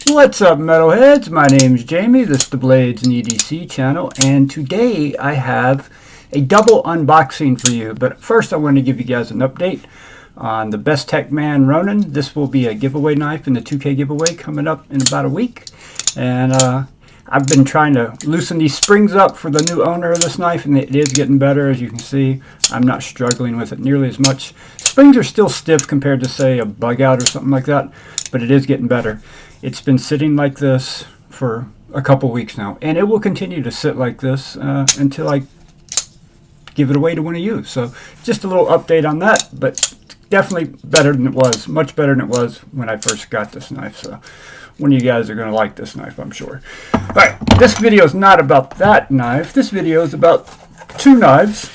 What's up, metalheads? My name's Jamie. This is the Blades and EDC channel, and today I have a double unboxing for you. But first, I want to give you guys an update on the Best Tech Man Ronin. This will be a giveaway knife in the 2K giveaway coming up in about a week, and I've been trying to loosen these springs up for the new owner of this knife, and it is getting better. As you can see, I'm not struggling with it nearly as much. Springs are still stiff compared to, say, a bug out or something like that, but it is getting better. It's been sitting like this for a couple weeks now, and it will continue to sit like this until I give it away to one of you. So just a little update on that, but definitely better than it was, much better than it was when I first got this knife. So one of you guys are going to like this knife, I'm sure. All right, this video is not about that knife. This video is about two knives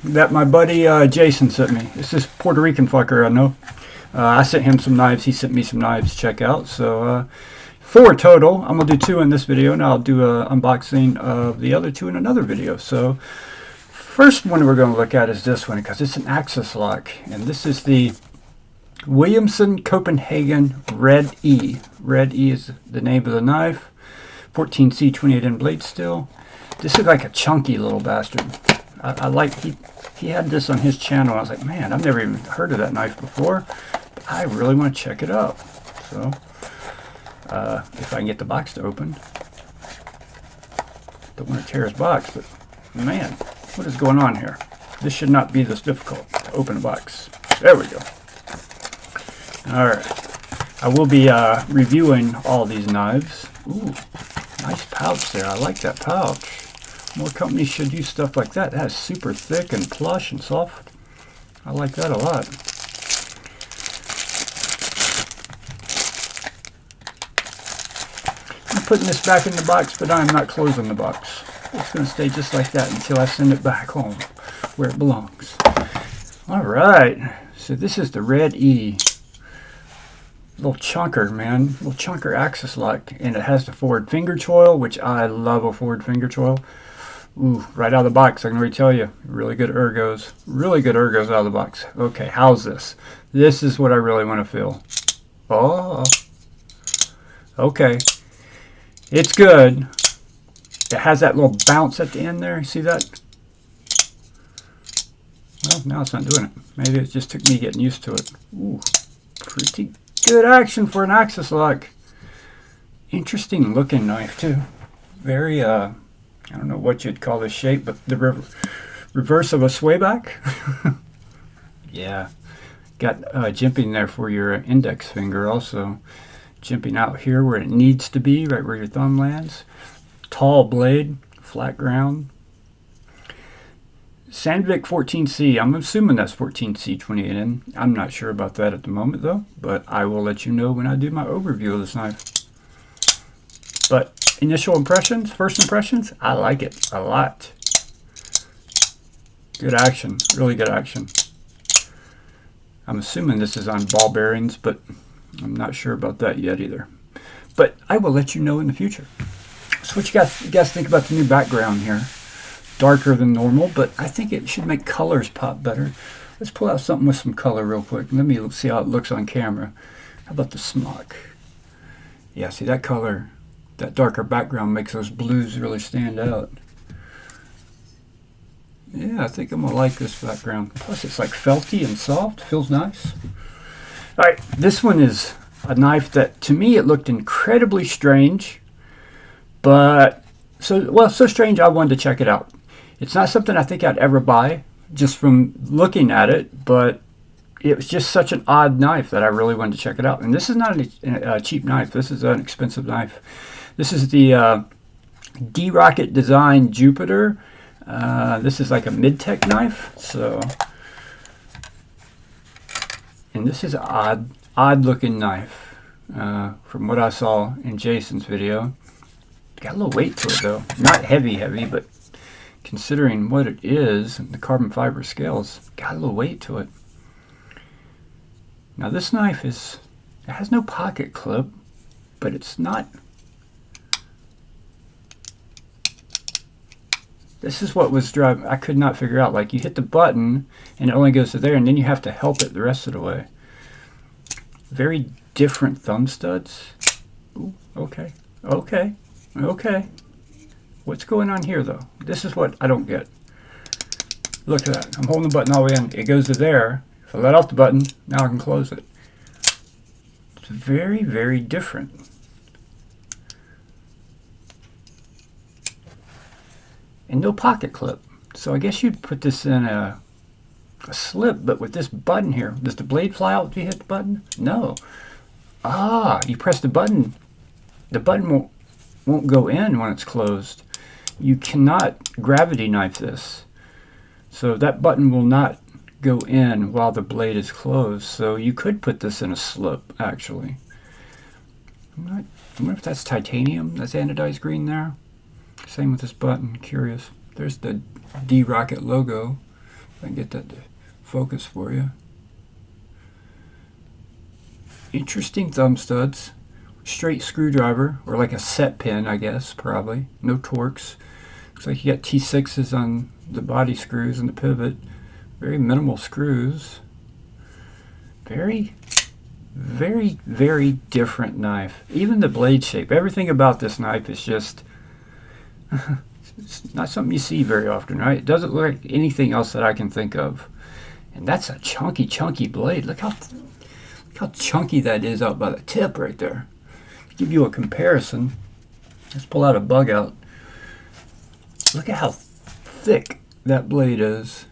that my buddy Jason sent me. It's this Puerto Rican fucker, I know. I sent him some knives. He sent me some knives to check out. So 4 total. I'm going to do 2 in this video, and I'll do an unboxing of the other 2 in another video. So first one we're going to look at is this one, because it's an axis lock. And this is the Williamson Copenhagen Red E. Red E is the name of the knife. 14C 28N blade steel. This is like a chunky little bastard. I like, he had this on his channel. I was like, man, I've never even heard of that knife before. But I really want to check it out. So, if I can get the box to open. Don't want to tear his box, but man, what is going on here? This should not be this difficult to open a box. There we go. Alright. I will be reviewing all these knives. Ooh, nice pouch there. I like that pouch. More companies should use stuff like that. That is super thick and plush and soft. I like that a lot. I'm putting this back in the box, but I'm not closing the box. It's going to stay just like that until I send it back home where it belongs. Alright, so this is the Red E. Little chunker, man. Little chunker axis lock. And it has the forward finger choil, which I love a forward finger choil. Ooh, right out of the box, I can already tell you. Really good ergos. Really good ergos out of the box. Okay, how's this? This is what I really want to feel. Oh. Okay. It's good. It has that little bounce at the end there. See that? Well, now it's not doing it. Maybe it just took me getting used to it. Ooh, pretty good action for an axis lock. Interesting looking knife, too. Very, I don't know what you'd call this shape, but the reverse of a swayback. Yeah. Got jimping there for your index finger also. Jimping out here where it needs to be, right where your thumb lands. Tall blade, flat ground. Sandvik 14C. I'm assuming that's 14C 28N. I'm not sure about that at the moment, though. But I will let you know when I do my overview of this knife. But initial impressions, first impressions, I like it a lot. Good action, really good action. I'm assuming this is on ball bearings, but I'm not sure about that yet either. But I will let you know in the future. So what you guys think about the new background here? Darker than normal, but I think it should make colors pop better. Let's pull out something with some color real quick. Let me see how it looks on camera. How about the smock? Yeah, see that color? That darker background makes those blues really stand out. Yeah, I think I'm going to like this background. Plus it's like felty and soft. Feels nice. Alright, this one is a knife that to me it looked incredibly strange. But, so strange I wanted to check it out. It's not something I think I'd ever buy just from looking at it. But it was just such an odd knife that I really wanted to check it out. And this is not a cheap knife. This is an expensive knife. This is the D-Rocket Design Jupiter. This is like a mid-tech knife. So, and this is an odd-looking knife from what I saw in Jason's video. Got a little weight to it though. Not heavy, but considering what it is and the carbon fiber scales, got a little weight to it. Now this knife it has no pocket clip, but it's not. This is what was driving. I could not figure out. Like you hit the button and it only goes to there, and then you have to help it the rest of the way. Very different thumb studs. Ooh, okay, okay, okay. What's going on here, though? This is what I don't get. Look at that. I'm holding the button all the way in. It goes to there. If I let off the button, now I can close it. It's very, very different. And no pocket clip. So I guess you'd put this in a slip, but with this button here, does the blade fly out if you hit the button? No. Ah, you press the button won't go in when it's closed. You cannot gravity knife this. So that button will not go in while the blade is closed. So you could put this in a slip, actually. I wonder if that's titanium, that's anodized green there. Same with this button, curious. There's the D-Rocket logo. If I can get that to focus for you. Interesting thumb studs. Straight screwdriver, or like a set pin, I guess, probably. No Torx. Looks like you got T6s on the body screws and the pivot. Very minimal screws. Very, very, very different knife. Even the blade shape. Everything about this knife is just... it's not something you see very often, right? It doesn't look like anything else that I can think of. And that's a chunky, chunky blade. Look how chunky that is out by the tip right there. To give you a comparison, let's pull out a bug out. Look at how thick that blade is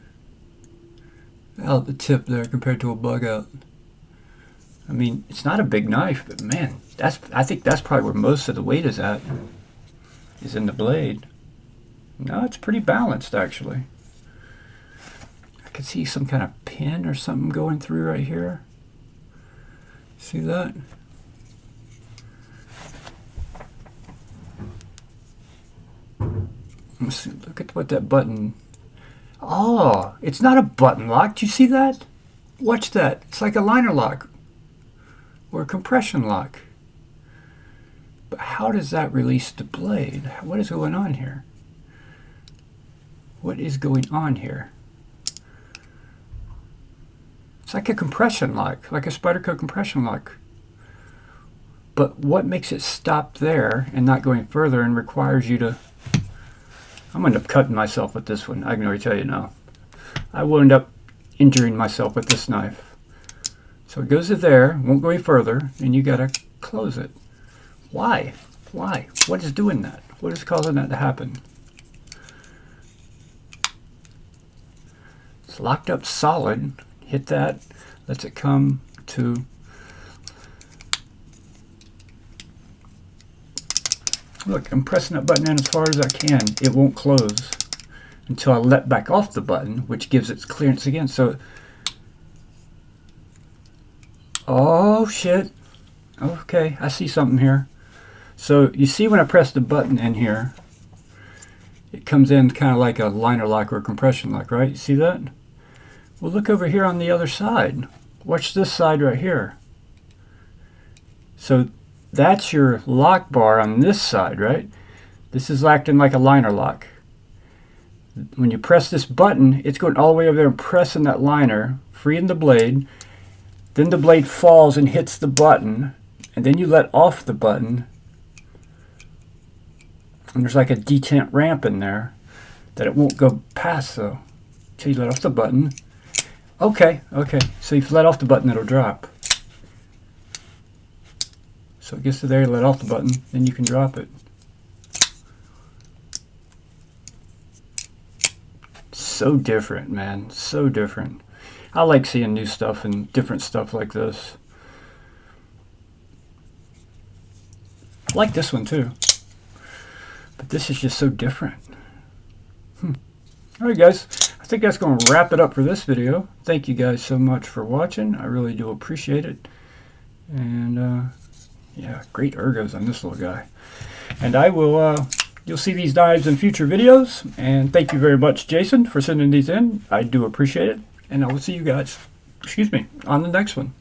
out the tip there compared to a bug out. I mean, it's not a big knife, but man, I think that's probably where most of the weight is at, is in the blade. No, it's pretty balanced actually. I could see some kind of pin or something going through right here. See that? Let's see, look at what that button... Oh, it's not a button lock. Do you see that? Watch that. It's like a liner lock or a compression lock. But how does that release the blade? What is going on here? What is going on here? It's like a compression lock, like a Spyderco compression lock. But what makes it stop there and not going further and requires you to... I'm going to end up cutting myself with this one. I can already tell you now. I will end up injuring myself with this knife. So it goes to there, won't go any further, and you got to close it. Why? Why? What is doing that? What is causing that to happen? It's locked up solid. Hit that, lets it come to... Look, I'm pressing that button in as far as I can. It won't close until I let back off the button, which gives it clearance again. So, oh shit. Okay, I see something here. So you see when I press the button in here, it comes in kind of like a liner lock or a compression lock, right? You see that? Well, look over here on the other side. Watch this side right here. So that's your lock bar on this side, right? This is acting like a liner lock. When you press this button, it's going all the way over there and pressing that liner, freeing the blade. Then the blade falls and hits the button, and then you let off the button. And there's like a detent ramp in there that it won't go past, though, until you let off the button. Okay, okay. So if you let off the button, it'll drop. So it gets to there, you let off the button, then you can drop it. So different, man. So different. I like seeing new stuff and different stuff like this. I like this one too. But this is just so different. Alright guys, I think that's going to wrap it up for this video. Thank you guys so much for watching. I really do appreciate it. And yeah, great ergos on this little guy. And I will, you'll see these knives in future videos. And thank you very much, Jason, for sending these in. I do appreciate it. And I will see you guys, excuse me, on the next one.